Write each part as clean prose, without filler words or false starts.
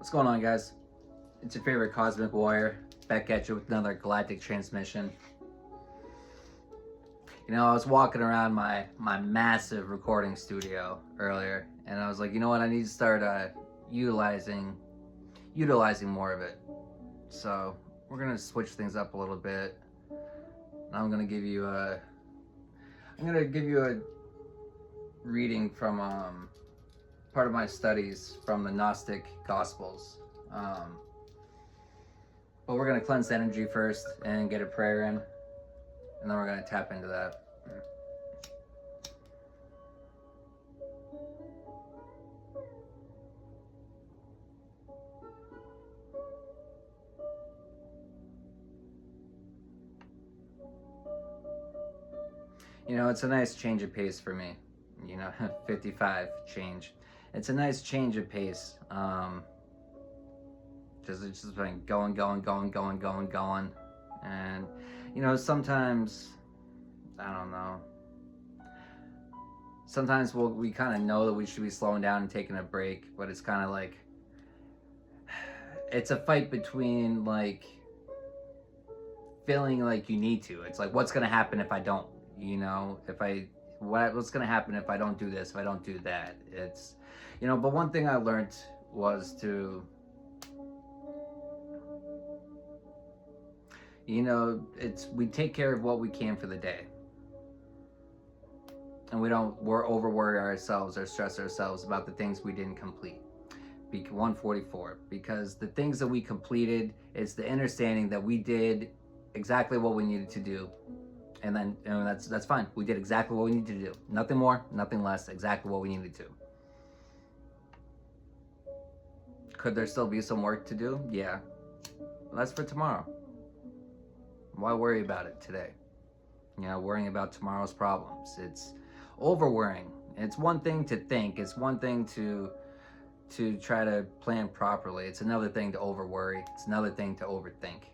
What's going on, guys? It's your favorite Cosmic Warrior, back at you with another galactic transmission. You know, I was walking around my massive recording studio earlier, and I was like, you know what, I need to start utilizing more of it. So we're gonna switch things up a little bit. I'm gonna give you a reading from part of my studies from the Gnostic Gospels. But we're going to cleanse the energy first and get a prayer in, and then we're going to tap into that. You know, it's a nice change of pace for me. You know, 55 change. It's a nice change of pace. It's just been going. And, you know, sometimes, I don't know. Sometimes we kind of know that we should be slowing down and taking a break, but it's kind of like, it's a fight between, like, feeling like you need to. It's like, what's going to happen if I don't? You know, what's going to happen if I don't do this, if I don't do that? It's, you know, but one thing I learned was to, you know, we take care of what we can for the day. And we're overworry ourselves or stress ourselves about the things we didn't complete. 144, because the things that we completed, it's the understanding that we did exactly what we needed to do. And then, you know, that's fine. We did exactly what we needed to do. Nothing more, nothing less, exactly what we needed to. Could there still be some work to do? Yeah. Well, that's for tomorrow. Why worry about it today? You know, worrying about tomorrow's problems. It's over-worrying. It's one thing to think. It's one thing to try to plan properly. It's another thing to over-worry. It's another thing to overthink.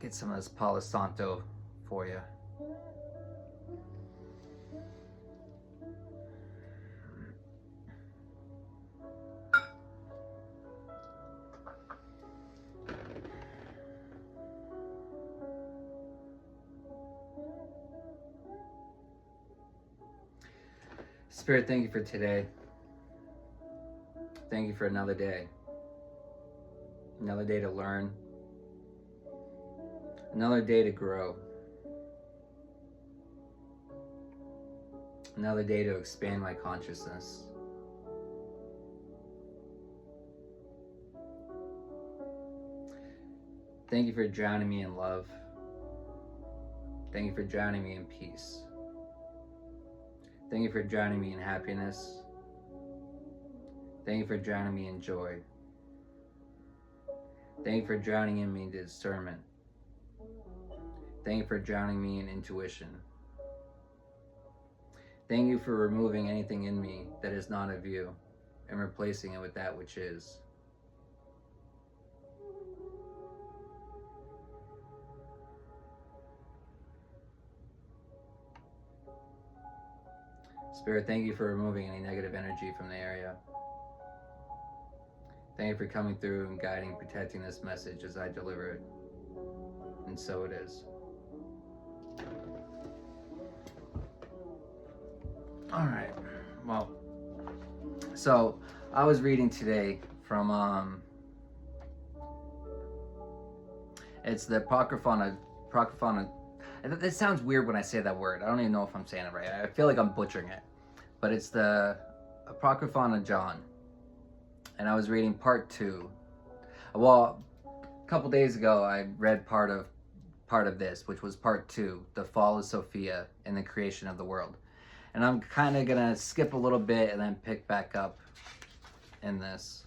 Get some of this Palo Santo for you. Spirit, thank you for today. Thank you for another day. Another day to learn. Another day to grow. Another day to expand my consciousness. Thank you for drowning me in love. Thank you for drowning me in peace. Thank you for drowning me in happiness. Thank you for drowning me in joy. Thank you for drowning in me in discernment. Thank you for drowning me in intuition. Thank you for removing anything in me that is not of you and replacing it with that which is. Spirit, thank you for removing any negative energy from the area. Thank you for coming through and guiding, protecting this message as I deliver it. And so it is. All right. Well, so I was reading today from it's the Apocryphon. It sounds weird when I say that word. I don't even know if I'm saying it right. I feel like I'm butchering it. But it's the Apocryphon of John. And I was reading part 2. Well, a couple days ago I read part of this, which was part 2, the fall of Sophia and the creation of the world. And I'm kind of gonna skip a little bit and then pick back up in this.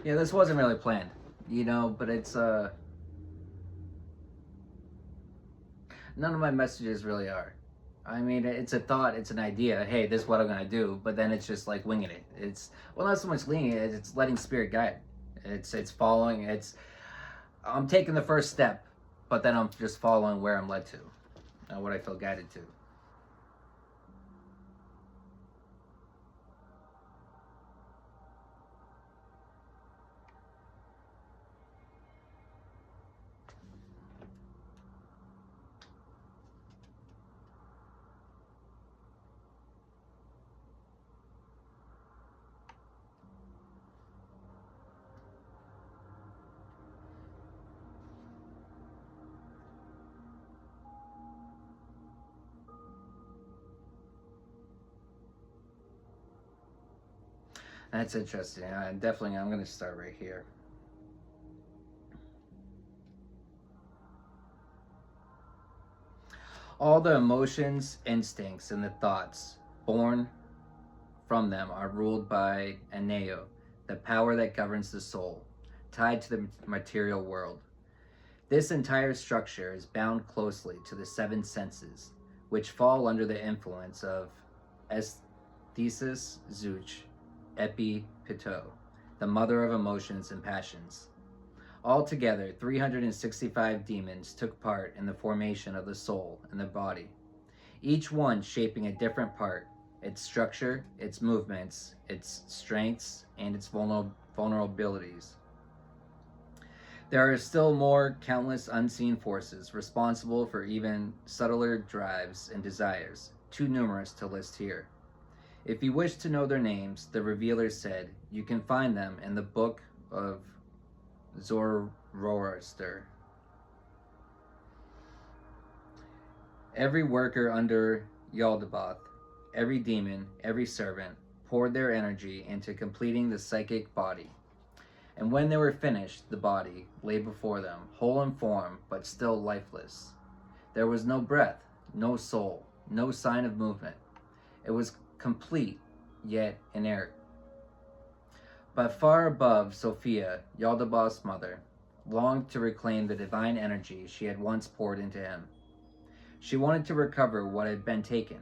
Yeah, this wasn't really planned, but it's none of my messages really are. I mean, it's a thought, it's an idea. Hey, this is what I'm gonna do, but then it's just like winging it. It's well, not so much winging it. It's letting spirit guide. It's following. I'm taking the first step, but then I'm just following where I'm led to, what I feel guided to. That's interesting. Definitely, I'm gonna start right here. All the emotions, instincts, and the thoughts born from them are ruled by Aneo, the power that governs the soul, tied to the material world. This entire structure is bound closely to the seven senses, which fall under the influence of aesthesis, Zuch, Epi, Pito, the mother of emotions and passions. Altogether, 365 demons took part in the formation of the soul and the body, each one shaping a different part, its structure, its movements, its strengths, and its vulnerabilities. There are still more countless unseen forces responsible for even subtler drives and desires, too numerous to list here. If you wish to know their names, the revealer said, you can find them in the book of Zoroaster. Every worker under Yaldabaoth, every demon, every servant, poured their energy into completing the psychic body. And when they were finished, the body lay before them, whole in form, but still lifeless. There was no breath, no soul, no sign of movement. It was complete, yet inert. But far above, Sophia, Yaldabaoth's mother, longed to reclaim the divine energy she had once poured into him. She wanted to recover what had been taken.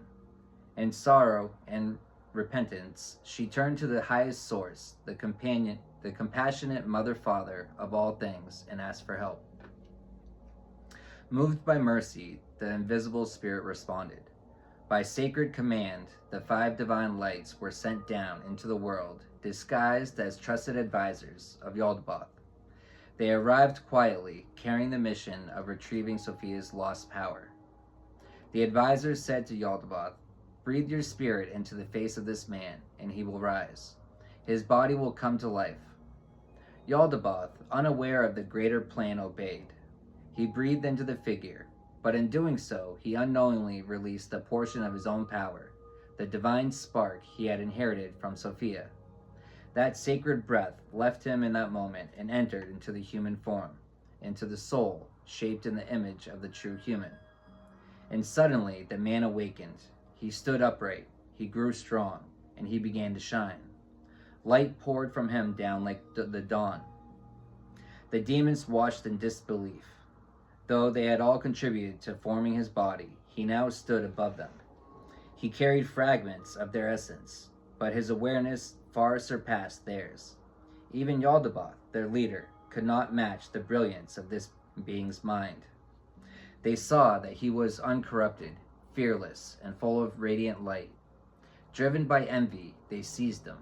In sorrow and repentance, she turned to the highest source, the compassionate mother-father of all things, and asked for help. Moved by mercy, the invisible spirit responded. By sacred command, the 5 divine lights were sent down into the world, disguised as trusted advisors of Yaldabaoth. They arrived quietly, carrying the mission of retrieving Sophia's lost power. The advisors said to Yaldabaoth, breathe your spirit into the face of this man, and he will rise. His body will come to life. Yaldabaoth, unaware of the greater plan, obeyed. He breathed into the figure, but in doing so, he unknowingly released a portion of his own power, the divine spark he had inherited from Sophia. That sacred breath left him in that moment and entered into the human form, into the soul, shaped in the image of the true human. And suddenly the man awakened. He stood upright, he grew strong, and he began to shine. Light poured from him down like the dawn. The demons watched in disbelief. Though they had all contributed to forming his body, he now stood above them. He carried fragments of their essence, but his awareness far surpassed theirs. Even Yaldabaoth, their leader, could not match the brilliance of this being's mind. They saw that he was uncorrupted, fearless, and full of radiant light. Driven by envy, they seized him.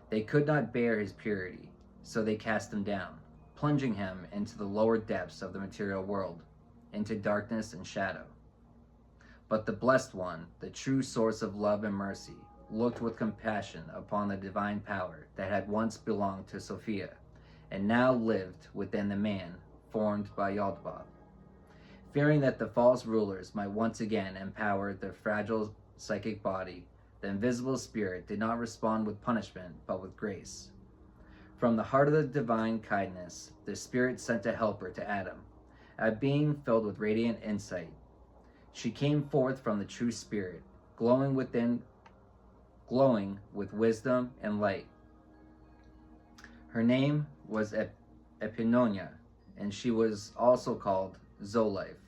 They could not bear his purity, so they cast him down, plunging him into the lower depths of the material world, into darkness and shadow. But the Blessed One, the true source of love and mercy, looked with compassion upon the divine power that had once belonged to Sophia, and now lived within the man formed by Yaldabaoth. Fearing that the false rulers might once again empower their fragile psychic body, the invisible spirit did not respond with punishment, but with grace. From the heart of the divine kindness, the spirit sent a helper to Adam, a being filled with radiant insight. She came forth from the true spirit, glowing with wisdom and light. Her name was Epinonia, and she was also called Zolife.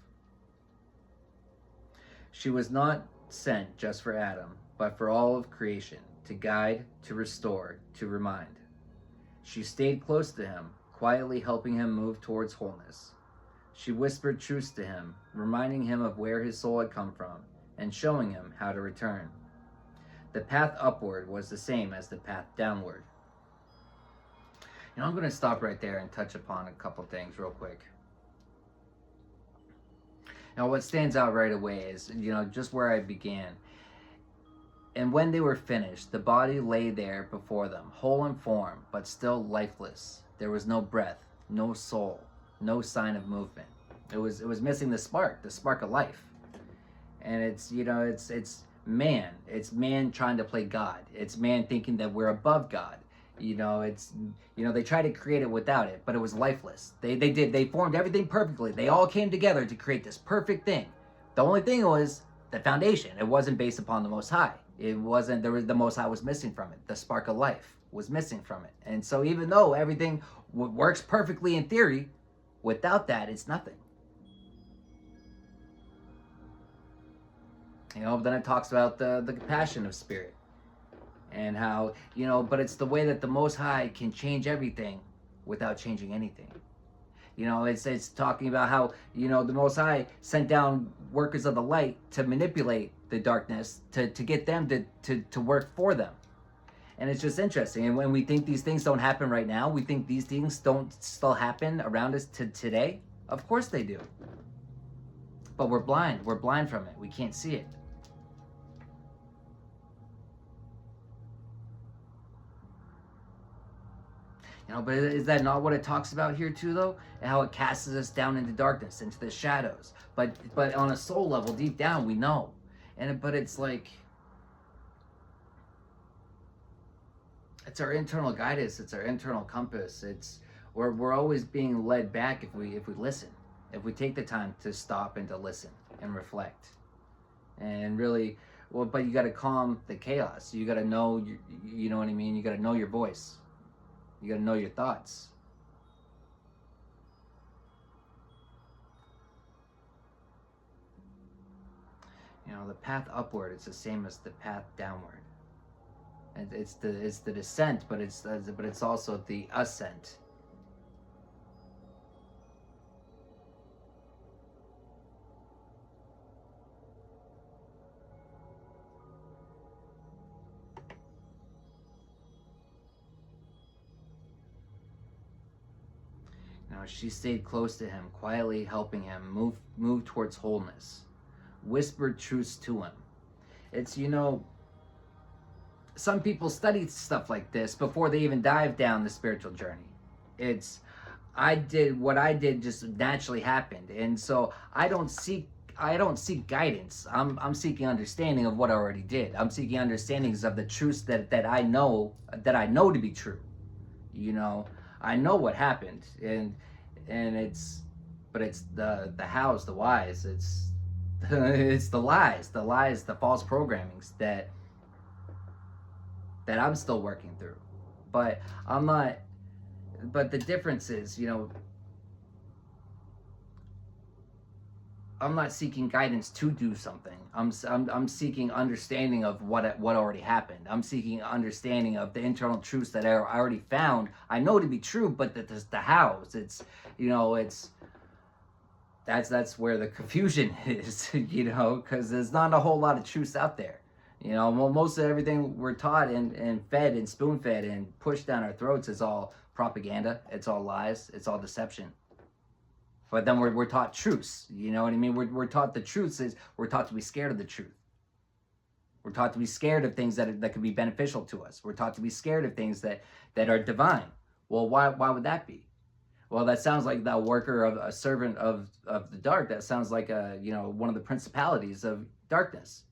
She was not sent just for Adam, but for all of creation, to guide, to restore, to remind. She stayed close to him, quietly helping him move towards wholeness. She whispered truths to him, reminding him of where his soul had come from, and showing him how to return. The path upward was the same as the path downward. I'm going to stop right there and touch upon a couple things real quick. Now, what stands out right away is, just where I began. And when they were finished, the body lay there before them, whole in form, but still lifeless. There was no breath, no soul, no sign of movement. It was missing the spark of life. And it's man trying to play God. It's man thinking that we're above God. They tried to create it without it, but it was lifeless. They formed everything perfectly. They all came together to create this perfect thing. The only thing was the foundation. It wasn't based upon the Most High. The Most High was missing from it. The spark of life was missing from it. And so even though everything works perfectly in theory, without that, it's nothing. Then it talks about the compassion of spirit. And how, but it's the way that the Most High can change everything without changing anything. It's talking about how, the Most High sent down workers of the light to manipulate the darkness, to get them to work for them. And it's just interesting. And when we think these things don't happen right now, we think these things don't still happen around us today. Of course they do. But we're blind. We're blind from it. We can't see it. But is that not what it talks about here too, though? And how it casts us down into darkness, into the shadows. But on a soul level, deep down, we know. But it's like, it's our internal guidance. It's our internal compass. We're always being led back if we listen, if we take the time to stop and to listen and reflect, and really. Well, but you got to calm the chaos. You got to know, you know what I mean. You got to know your voice. You got to know your thoughts. The path upward is the same as the path downward. And it's the descent, but it's also the ascent. She stayed close to him, quietly helping him move towards wholeness. Whispered truths to him. It's, some people study stuff like this before they even dive down the spiritual journey. What I did just naturally happened. And so I don't seek guidance. I'm seeking understanding of what I already did. I'm seeking understandings of the truths that I know to be true. I know what happened, and it's the hows, the whys. It's the lies, the false programmings that I'm still working through. But I'm not. But the difference is, I'm not seeking guidance to do something. I'm seeking understanding of what already happened. I'm seeking understanding of the internal truths that I already found. I know to be true, but the hows. That's where the confusion is, because there's not a whole lot of truths out there. Most of everything we're taught and fed and spoon fed and pushed down our throats is all propaganda. It's all lies. It's all deception. But then we're taught truths. You know what I mean? We're taught the truths. We're taught to be scared of the truth. We're taught to be scared of things that could be beneficial to us. We're taught to be scared of things that are divine. Well, why would that be? Well, that sounds like the worker of a servant of the dark. That sounds like one of the principalities of darkness.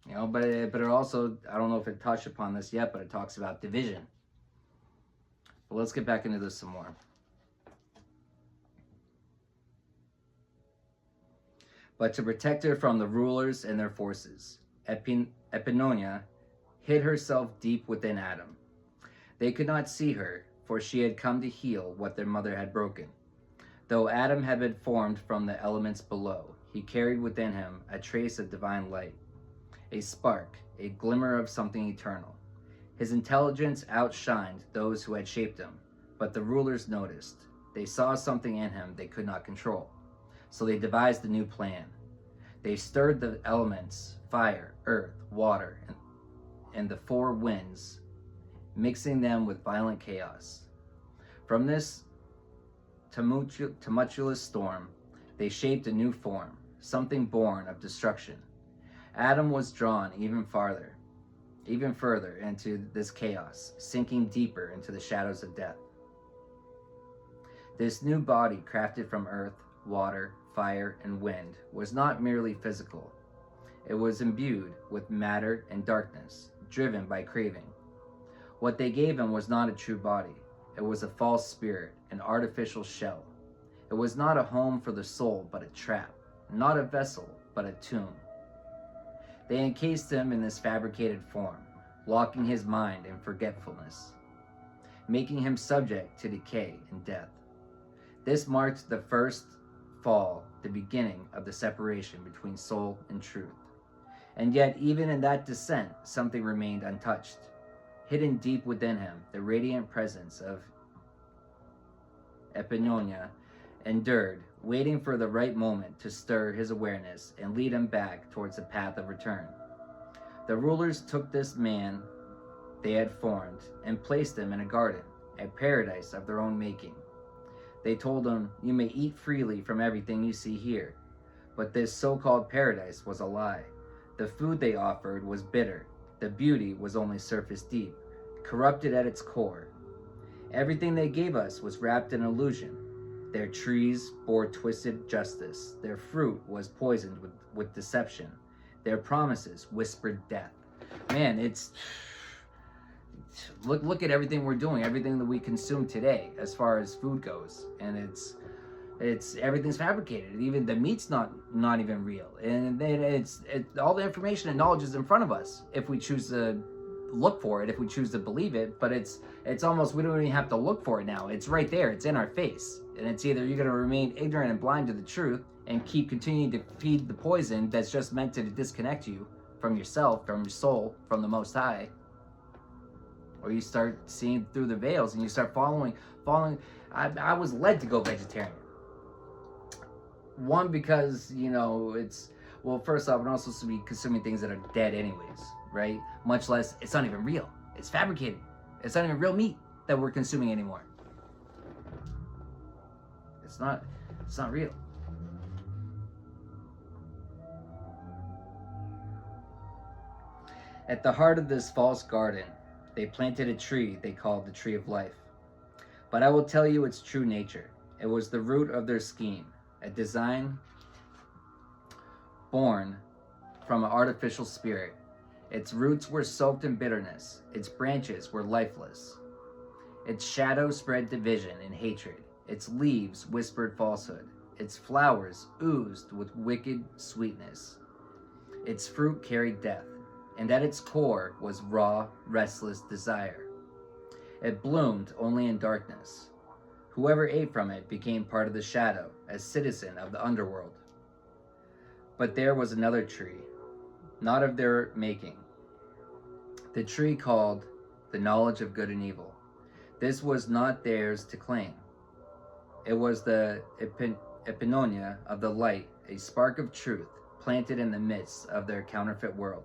But it also, I don't know if it touched upon this yet, but it talks about division. But let's get back into this some more. But to protect her from the rulers and their forces, Epinonia hid herself deep within Adam. They could not see her, for she had come to heal what their mother had broken. Though Adam had been formed from the elements below, he carried within him a trace of divine light, a spark, a glimmer of something eternal. His intelligence outshined those who had shaped him, but the rulers noticed. They saw something in him they could not control. So they devised a new plan. They stirred the elements, fire, earth, water, and the four winds, mixing them with violent chaos. From this tumultuous storm, they shaped a new form, something born of destruction. Adam was drawn even further into this chaos, sinking deeper into the shadows of death. This new body, crafted from earth, water, fire, and wind, was not merely physical. It was imbued with matter and darkness, driven by craving. What they gave him was not a true body. It was a false spirit, an artificial shell. It was not a home for the soul, but a trap. Not a vessel, but a tomb. They encased him in this fabricated form, locking his mind in forgetfulness, making him subject to decay and death. This marked the first fall, the beginning of the separation between soul and truth. And yet, even in that descent, something remained untouched. Hidden deep within him, the radiant presence of Epinonia endured, waiting for the right moment to stir his awareness and lead him back towards the path of return. The rulers took this man they had formed and placed him in a garden, a paradise of their own making. They told him, "You may eat freely from everything you see here." But this so-called paradise was a lie. The food they offered was bitter. The beauty was only surface deep, corrupted at its core. Everything they gave us was wrapped in illusion. Their trees bore twisted justice. Their fruit was poisoned with deception. Their promises whispered death. Man, look at everything we're doing, everything that we consume today as far as food goes, and it's everything's fabricated. Even the meat's not even real, and it's all the information and knowledge is in front of us if we choose to look for it, if we choose to believe it. But it's almost, we don't even have to look for it now. It's right there, it's in our face, and it's either you're going to remain ignorant and blind to the truth and keep continuing to feed the poison that's just meant to disconnect you from yourself, from your soul, from the Most High, or you start seeing through the veils and you start following. I was led to go vegetarian. One, because, first off, we're not supposed to be consuming things that are dead anyways, right? Much less, it's not even real. It's fabricated. It's not even real meat that we're consuming anymore. It's not real. At the heart of this false garden, they planted a tree they called the Tree of Life. But I will tell you its true nature. It was the root of their scheme, a design born from an artificial spirit. Its roots were soaked in bitterness. Its branches were lifeless. Its shadow spread division and hatred. Its leaves whispered falsehood. Its flowers oozed with wicked sweetness. Its fruit carried death, and at its core was raw, restless desire. It bloomed only in darkness. Whoever ate from it became part of the shadow, a citizen of the underworld. But there was another tree, not of their making, the tree called the knowledge of good and evil. This was not theirs to claim. It was the epinonia of the light, a spark of truth planted in the midst of their counterfeit world.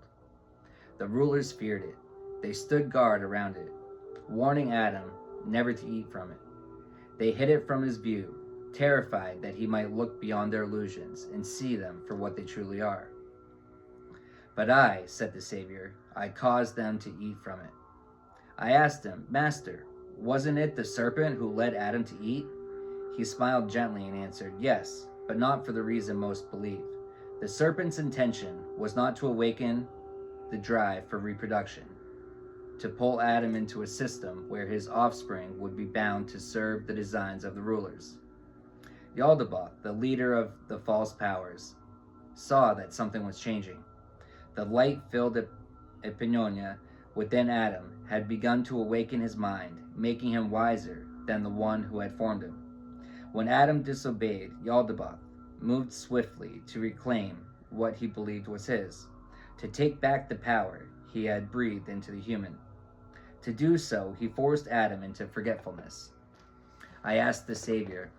The rulers feared it. They stood guard around it, warning Adam never to eat from it. They hid it from his view, terrified that he might look beyond their illusions and see them for what they truly are. But I, said the Savior, I caused them to eat from it. I asked him, Master, wasn't it the serpent who led Adam to eat? He smiled gently and answered, yes, but not for the reason most believe. The serpent's intention was not to awaken the drive for reproduction, to pull Adam into a system where his offspring would be bound to serve the designs of the rulers. Yaldabaoth, the leader of the false powers, saw that something was changing. The light filled Epinonia within Adam had begun to awaken his mind, making him wiser than the one who had formed him. When Adam disobeyed, Yaldabaoth moved swiftly to reclaim what he believed was his, to take back the power he had breathed into the human. To do so, he forced Adam into forgetfulness. I asked the Savior,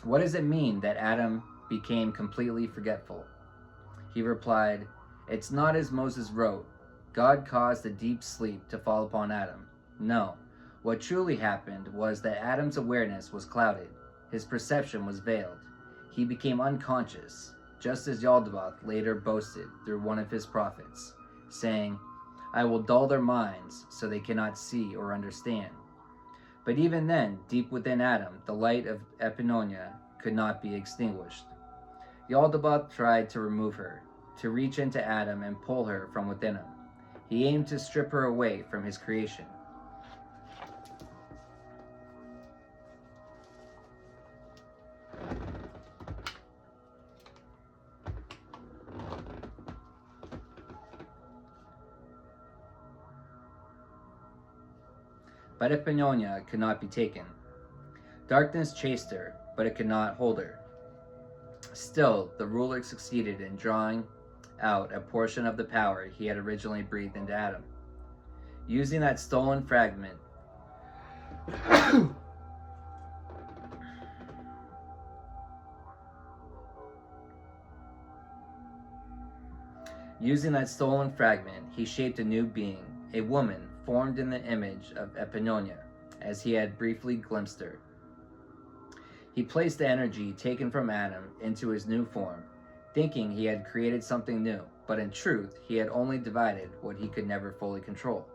"What does it mean that Adam became completely forgetful?" He replied, "It's not as Moses wrote. God caused a deep sleep to fall upon Adam. No, what truly happened was that Adam's awareness was clouded. His perception was veiled. He became unconscious, just as Yaldabaoth later boasted through one of his prophets, saying, 'I will dull their minds so they cannot see or understand.' But even then, deep within Adam, the light of Epinonia could not be extinguished. Yaldabaoth tried to remove her, to reach into Adam and pull her from within him. He aimed to strip her away from his creation. But Epinonia could not be taken. Darkness chased her, but it could not hold her. Still, the ruler succeeded in drawing out a portion of the power he had originally breathed into Adam. Using that stolen fragment, he shaped a new being, a woman formed in the image of Epinonia, as he had briefly glimpsed her. He placed the energy taken from Adam into his new form, thinking he had created something new, but in truth, he had only divided what he could never fully control.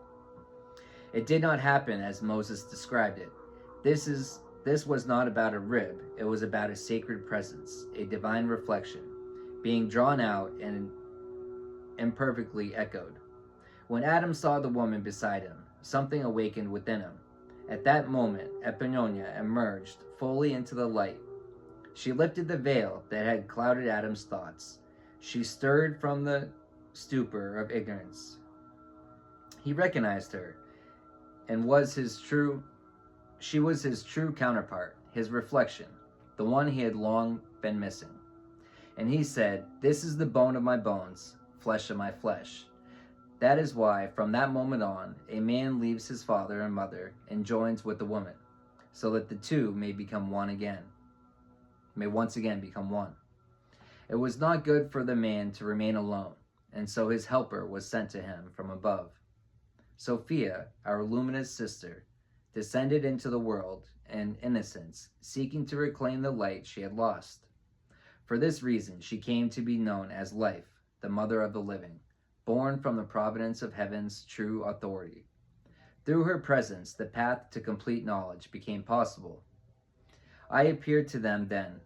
It did not happen as Moses described it. This was not about a rib, it was about a sacred presence, a divine reflection, being drawn out and imperfectly echoed. When Adam saw the woman beside him, something awakened within him. At that moment, Epinonia emerged fully into the light. She lifted the veil that had clouded Adam's thoughts. She stirred from the stupor of ignorance. He recognized her, and she was his true counterpart, his reflection, the one he had long been missing. And he said, "This is the bone of my bones, flesh of my flesh." That is why, from that moment on, a man leaves his father and mother and joins with the woman, so that the two may once again become one. It was not good for the man to remain alone, and so his helper was sent to him from above. Sophia, our luminous sister, descended into the world in innocence, seeking to reclaim the light she had lost. For this reason, she came to be known as Life, the mother of the living, born from the providence of heaven's true authority. Through her presence, the path to complete knowledge became possible. I appeared to them then,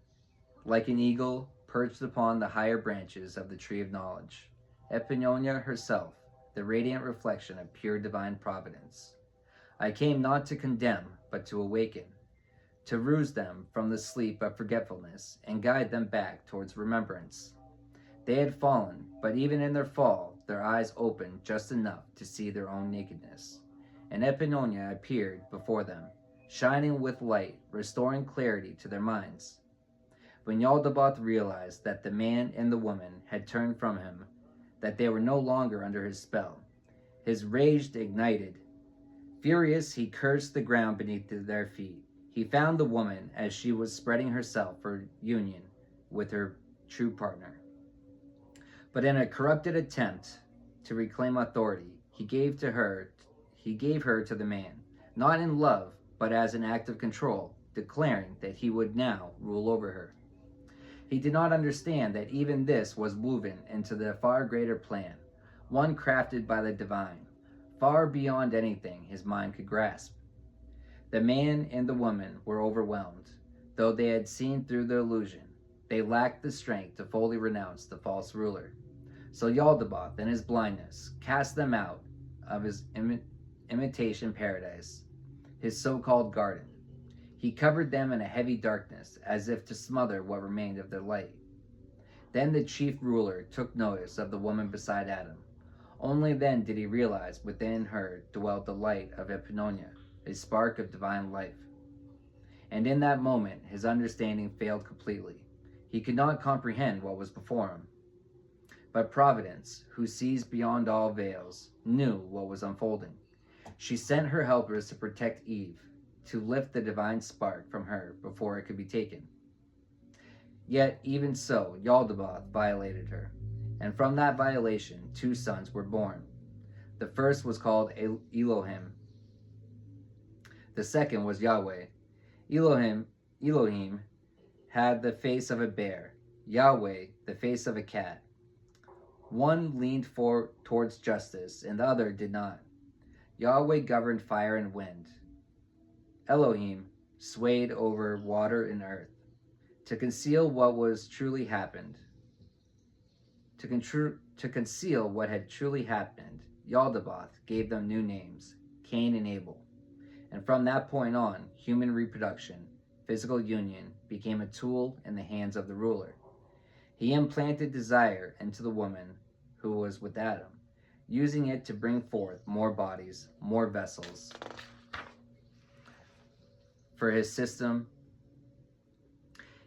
like an eagle perched upon the higher branches of the tree of knowledge, Epinonia herself, the radiant reflection of pure divine providence. I came not to condemn, but to awaken, to rouse them from the sleep of forgetfulness and guide them back towards remembrance. They had fallen, but even in their fall, their eyes opened just enough to see their own nakedness. And Epinonia appeared before them, shining with light, restoring clarity to their minds. When Yaldabaoth realized that the man and the woman had turned from him, that they were no longer under his spell, his rage ignited. Furious, he cursed the ground beneath their feet. He found the woman as she was spreading herself for union with her true partner. But in a corrupted attempt to reclaim authority, he gave her to the man, not in love, but as an act of control, declaring that he would now rule over her. He did not understand that even this was woven into the far greater plan, one crafted by the divine, far beyond anything his mind could grasp. The man and the woman were overwhelmed. Though they had seen through the illusion, they lacked the strength to fully renounce the false ruler. So Yaldabaoth, in his blindness, cast them out of his imitation paradise, his so-called garden. He covered them in a heavy darkness, as if to smother what remained of their light. Then the chief ruler took notice of the woman beside Adam. Only then did he realize within her dwelt the light of Epinonia, a spark of divine life. And in that moment, his understanding failed completely. He could not comprehend what was before him. But Providence, who sees beyond all veils, knew what was unfolding. She sent her helpers to protect Eve, to lift the divine spark from her before it could be taken. Yet, even so, Yaldabaoth violated her, and from that violation 2 sons were born. The first was called Elohim. The second was Yahweh. Elohim had the face of a bear, Yahweh the face of a cat. One leaned towards justice, and the other did not. Yahweh governed fire and wind. Elohim swayed over water and earth. To conceal what was truly happened, to conceal what had truly happened, Yaldabaoth gave them new names, Cain and Abel. And from that point on, human reproduction, physical union, became a tool in the hands of the ruler. He implanted desire into the woman who was with Adam, using it to bring forth more bodies, more vessels for his system.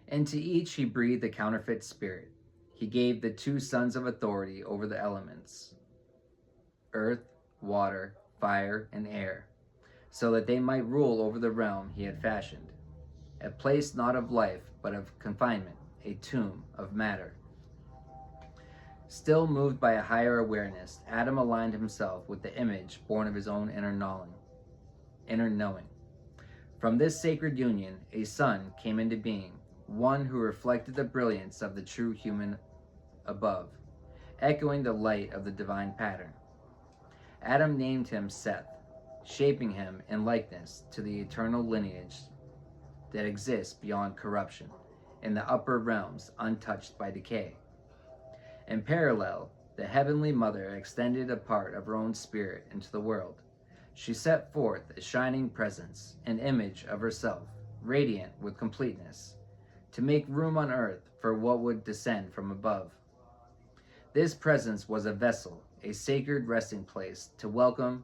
Into each he breathed a counterfeit spirit. He gave the 2 sons of authority over the elements, earth, water, fire, and air, so that they might rule over the realm he had fashioned, a place not of life, but of confinement, a tomb of matter. Still moved by a higher awareness, Adam aligned himself with the image born of his own inner knowing. From this sacred union, a son came into being, one who reflected the brilliance of the true human above, echoing the light of the divine pattern. Adam named him Seth, shaping him in likeness to the eternal lineage that exists beyond corruption, in the upper realms untouched by decay. In parallel, the Heavenly Mother extended a part of her own spirit into the world. She set forth a shining presence, an image of herself, radiant with completeness, to make room on earth for what would descend from above. This presence was a vessel, a sacred resting place to welcome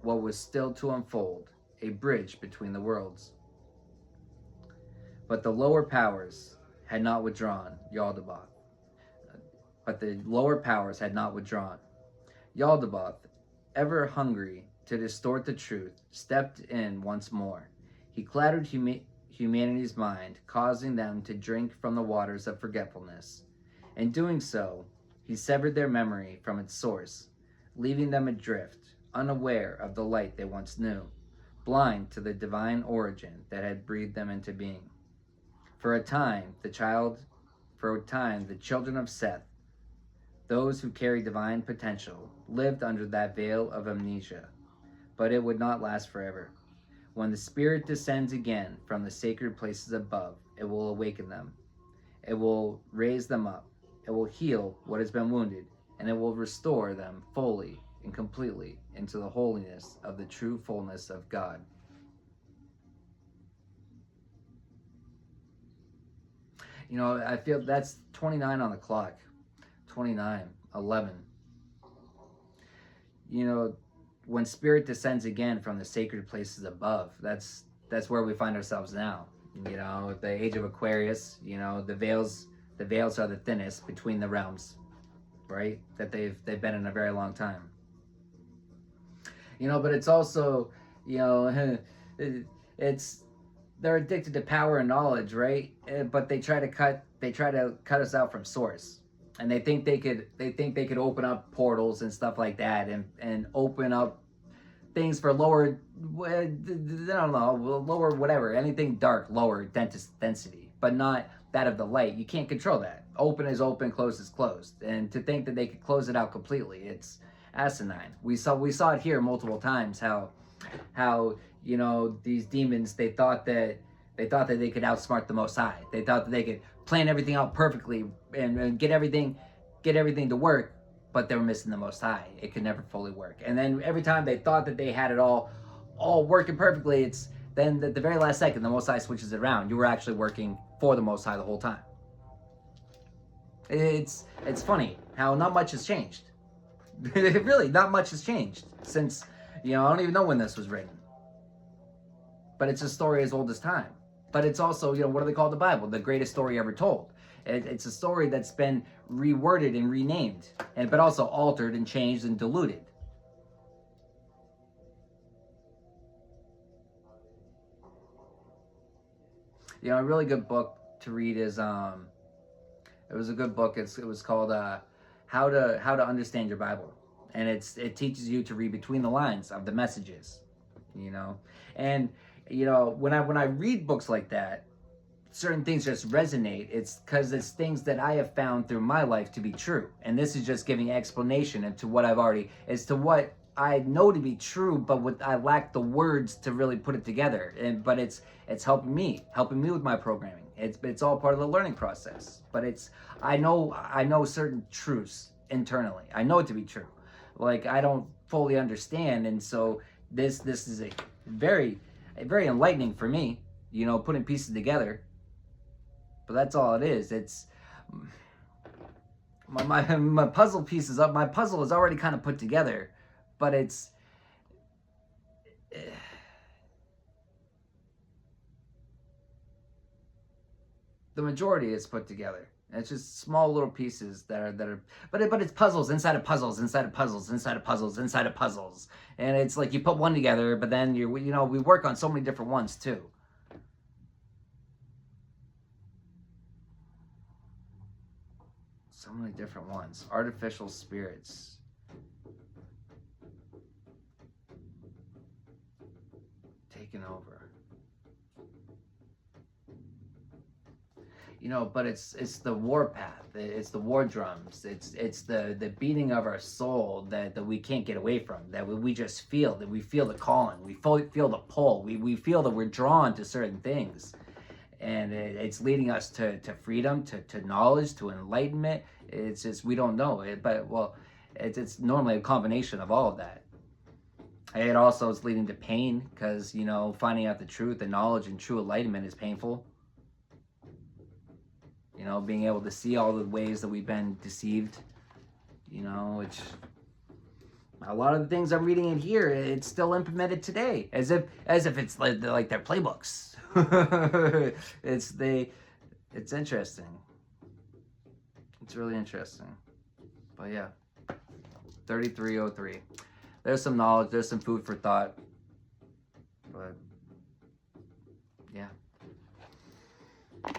what was still to unfold, a bridge between the worlds. But the lower powers had not withdrawn Yaldabaoth. Yaldabaoth, ever hungry to distort the truth, stepped in once more. He clouded humanity's mind, causing them to drink from the waters of forgetfulness. In doing so, he severed their memory from its source, leaving them adrift, unaware of the light they once knew, blind to the divine origin that had breathed them into being. For a time, the children of Seth, those who carry divine potential, lived under that veil of amnesia, but it would not last forever. When the Spirit descends again from the sacred places above, it will awaken them. It will raise them up. It will heal what has been wounded, and it will restore them fully and completely into the holiness of the true fullness of God. You know, I feel that's 29 on the clock. 29, 11. You know, when Spirit descends again from the sacred places above, that's where we find ourselves now. You know, the age of Aquarius, you know, the veils are the thinnest between the realms, right? That they've been in a very long time. You know, but it's also, you know, they're addicted to power and knowledge, right? But they try to cut us out from source. And they think they could open up portals and stuff like that, and open up things for lower, I don't know, lower whatever, anything dark, lower density, but not that of the light. You can't control that. Open is open, closed is closed. And to think that they could close it out completely, it's asinine. We saw it here multiple times how you know, these demons, they thought that they could outsmart the Most High. They thought that they could plan everything out perfectly and get everything to work, but they were missing the Most High. It could never fully work. And then every time they thought that they had it all working perfectly, it's then at the very last second the Most High switches it around. You were actually working for the Most High the whole time. It's funny how not much has changed. Really, not much has changed since, I don't even know when this was written. But it's a story as old as time. But it's also, what do they call the Bible? The greatest story ever told. It's a story that's been reworded and renamed, but also altered and changed and diluted. A really good book to read is it was a good book. It was called How to Understand Your Bible, and it teaches you to read between the lines of the messages, and when I read books like that, certain things just resonate. It's because it's things that I have found through my life to be true, and this is just giving explanation into what as to what I know to be true, but I lack the words to really put it together. But it's helping me with my programming. It's all part of the learning process. But I know certain truths internally. I know it to be true. Like, I don't fully understand, and so this is a very enlightening for me. Putting pieces together. But that's all it is. It's my puzzle piece is up. My puzzle is already kind of put together, but the majority is put together. It's just small little pieces that are but it's puzzles inside of puzzles inside of puzzles inside of puzzles inside of puzzles, and it's like you put one together, but then we work on so many different ones too. So many different ones. Artificial spirits. Taking over. But it's the war path. It's the war drums. It's the beating of our soul that we can't get away from. That we just feel. That we feel the calling. We feel the pull. We feel that we're drawn to certain things. And it's leading us to freedom, to knowledge, to enlightenment. It's just, we don't know it, but it's normally a combination of all of that. It also is leading to pain because, finding out the truth and knowledge and true enlightenment is painful. Being able to see all the ways that we've been deceived, which a lot of the things I'm reading in here, it's still implemented today, as if it's like their playbooks. It's interesting. It's really interesting. But yeah, 3303. There's some knowledge. There's some food for thought. But yeah.